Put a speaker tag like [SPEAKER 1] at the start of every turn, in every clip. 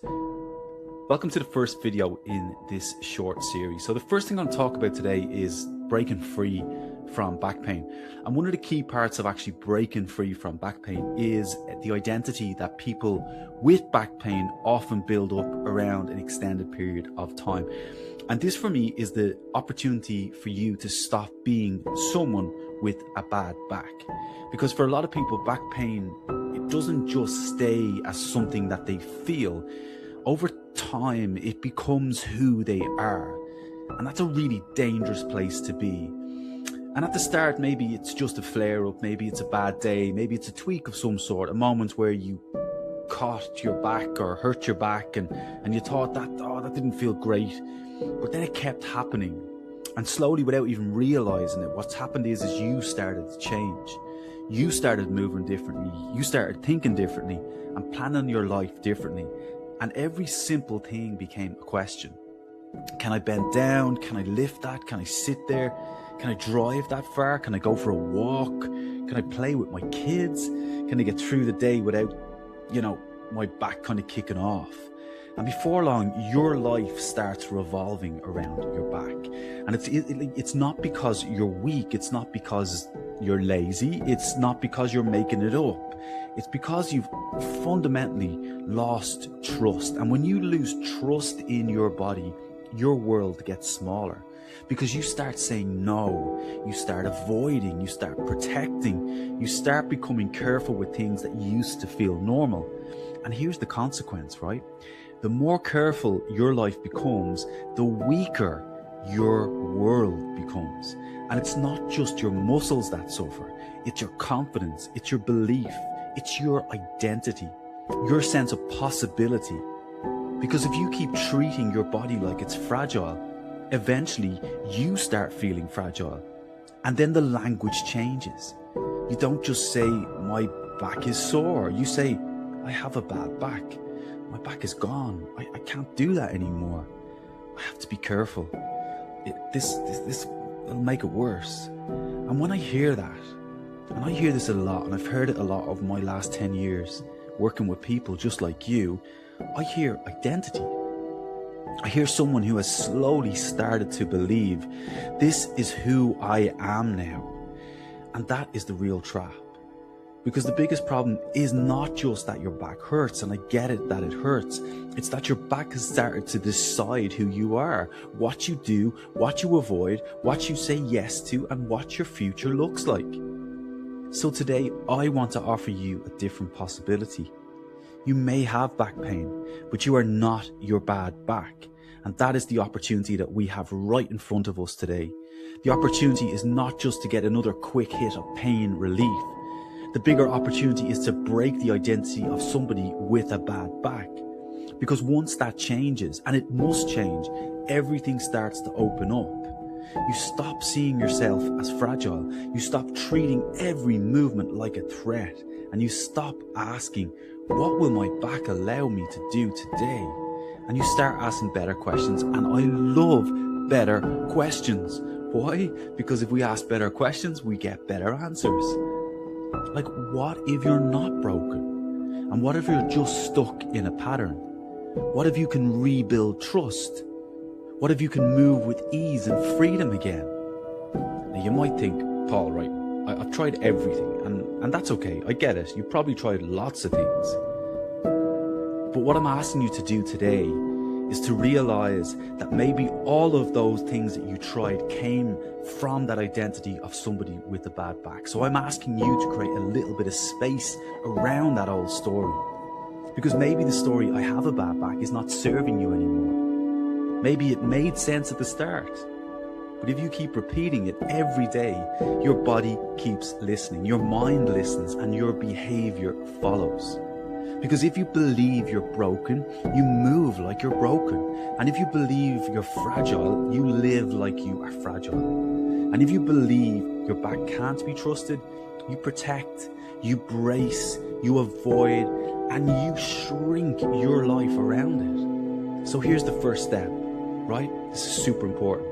[SPEAKER 1] Welcome to the first video in this short series. So the first thing I'm going to talk about today is breaking free from back pain. And one of the key parts of actually breaking free from back pain is the identity that people with back pain often build up around an extended period of time. And this for me is the opportunity for you to stop being someone with a bad back. Because for a lot of people, back pain, it doesn't just stay as something that they feel. Over time, it becomes who they are. And that's a really dangerous place to be. And at the start, maybe it's just a flare-up, maybe it's a bad day, maybe it's a tweak of some sort, a moment where you caught your back or hurt your back and you thought that, oh, that didn't feel great. But then it kept happening. And slowly, without even realizing it, what's happened is you started to change. You started moving differently. You started thinking differently and planning your life differently. And every simple thing became a question. Can I bend down? Can I lift that? Can I sit there? Can I drive that far? Can I go for a walk? Can I play with my kids? Can I get through the day without, my back kind of kicking off? And before long, your life starts revolving around your back. And it's not because you're weak. It's not because you're lazy. It's not because you're making it up. It's because you've fundamentally lost trust. And when you lose trust in your body, your world gets smaller. Because you start saying no, you start avoiding, you start protecting, you start becoming careful with things that used to feel normal. And here's the consequence, right? The more careful your life becomes, the weaker your world becomes. And it's not just your muscles that suffer, it's your confidence, it's your belief, it's your identity, your sense of possibility. Because if you keep treating your body like it's fragile, eventually you start feeling fragile. And then the language changes. You don't just say, my back is sore. You say, I have a bad back. My back is gone. I can't do that anymore. I have to be careful. This will make it worse. And when I hear that, and I hear this a lot, and I've heard it a lot over my last 10 years, working with people just like you, I hear identity. I hear someone who has slowly started to believe, this is who I am now. And that is the real trap. Because the biggest problem is not just that your back hurts, and I get it that it hurts. It's that your back has started to decide who you are, what you do, what you avoid, what you say yes to, and what your future looks like. So today, I want to offer you a different possibility. You may have back pain, but you are not your bad back. And that is the opportunity that we have right in front of us today. The opportunity is not just to get another quick hit of pain relief. The bigger opportunity is to break the identity of somebody with a bad back. Because once that changes, and it must change, everything starts to open up. You stop seeing yourself as fragile. You stop treating every movement like a threat. And you stop asking, what will my back allow me to do today? And you start asking better questions. And I love better questions. Why? Because if we ask better questions, we get better answers. Like, what if you're not broken? And what if you're just stuck in a pattern? What if you can rebuild trust? What if you can move with ease and freedom again? Now you might think, Paul, right, I've tried everything, and that's okay, I get it. You've probably tried lots of things. But what I'm asking you to do today is to realize that maybe all of those things that you tried came from that identity of somebody with a bad back. So I'm asking you to create a little bit of space around that old story. Because maybe the story, I have a bad back, is not serving you anymore. Maybe it made sense at the start. But if you keep repeating it every day, your body keeps listening, your mind listens, and your behavior follows. Because if you believe you're broken, you move like you're broken. And if you believe you're fragile, you live like you are fragile. And if you believe your back can't be trusted, you protect, you brace, you avoid, and you shrink your life around it. So here's the first step, right? This is super important.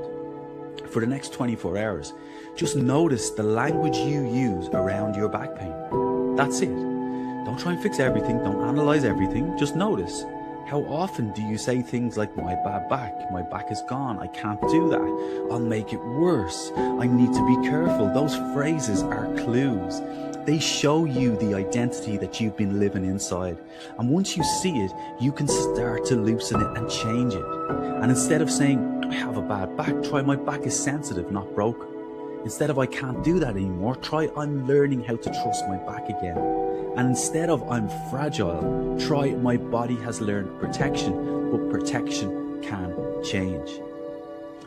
[SPEAKER 1] For the next 24 hours, just notice the language you use around your back pain. That's it. Don't try and fix everything. Don't analyze everything. Just notice. How often do you say things like, my back is gone, I can't do that, I'll make it worse, I need to be careful? Those phrases are clues. They show you the identity that you've been living inside. And once you see it, you can start to loosen it and change it. And instead of saying, I have a bad back, try, my back is sensitive, not broken. Instead of, I can't do that anymore, try, I'm learning how to trust my back again. And instead of, I'm fragile, try, my body has learned protection, but protection can change.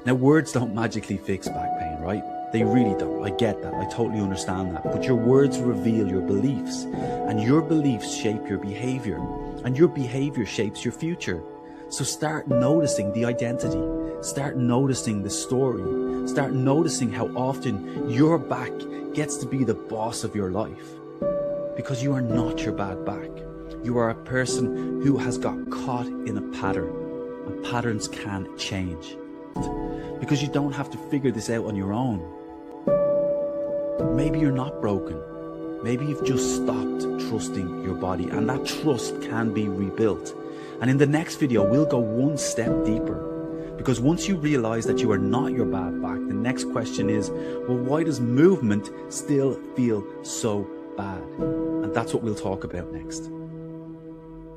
[SPEAKER 1] Now, words don't magically fix back pain, right? They really don't. I get that. I totally understand that. But your words reveal your beliefs, and your beliefs shape your behavior, and your behavior shapes your future. So start noticing the identity. Start noticing the story. Start noticing how often your back gets to be the boss of your life. Because you are not your bad back. You are a person who has got caught in a pattern, and patterns can change. Because you don't have to figure this out on your own. Maybe you're not broken. Maybe you've just stopped trusting your body, and that trust can be rebuilt. And in the next video, we'll go one step deeper. Because once you realize that you are not your bad back, the next question is, well, why does movement still feel so bad? And that's what we'll talk about next.